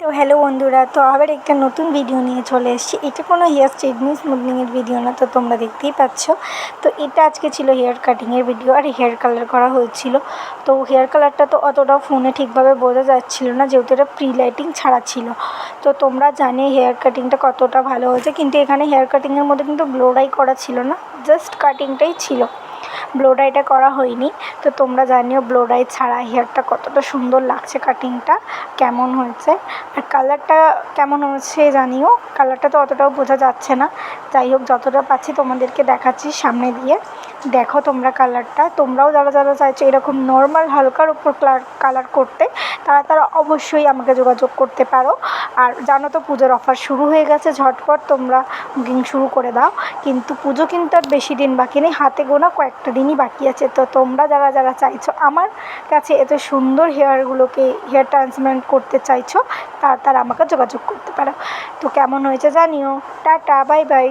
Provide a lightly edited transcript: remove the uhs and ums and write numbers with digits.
তো হ্যালো বন্ধুরা, তো আবার একটা নতুন ভিডিও নিয়ে চলে এসেছি। এটা কোনো হেয়ার স্ট্রেটনিং স্মুথনিংয়ের ভিডিও না, তো তোমরা দেখতেই পাচ্ছ। তো এটা আজকে ছিল হেয়ার কাটিংয়ের ভিডিও আর হেয়ার কালার করা হয়েছিল। তো হেয়ার কালারটা তো অতটা ফোনে ঠিকভাবে বোঝা যাচ্ছিলো না, যেহেতু এটা প্রি লাইটিং ছাড়া ছিল। তো তোমরা জানে হেয়ার কাটিংটা কতটা ভালো হয়েছে, কিন্তু এখানে হেয়ার কাটিংয়ের মধ্যে কিন্তু ব্লো ডাই করা ছিল না, জাস্ট কাটিংটাই ছিল, ব্লো ডাইটা করা হয়নি। তো তোমরা জানিও ব্লো ডাই ছাড়া হেয়ারটা কতটা সুন্দর লাগছে, কাটিংটা কেমন হয়েছে আর কালারটা কেমন হয়েছে জানিও। কালারটা তো অতটাও বোঝা যাচ্ছে না, যাই হোক যতটা পাচ্ছি তোমাদেরকে দেখাচ্ছি সামনে দিয়ে। দেখো তোমরা কালারটা, তোমরাও যারা যারা চাইছো এরকম নর্মাল হালকার উপর কালার করতে, তারা অবশ্যই আমাকে যোগাযোগ করতে পারো। আর জানো তো পুজোর অফার শুরু হয়ে গেছে, ঝটপট তোমরা বুকিং শুরু করে দাও। কিন্তু পুজো কিন্তু আর বেশি দিন বাকি নেই, হাতে গোনা কয়েকটা দিনই বাকি আছে। তো তোমরা যারা যারা চাইছো আমার কাছে এত সুন্দর হেয়ারগুলোকে হেয়ার ট্রান্সপ্ল্যান্ট করতে চাইছো, তারা আমাকে যোগাযোগ করতে পারো। তো কেমন হয়েছে জানিও। Tata, bye bye.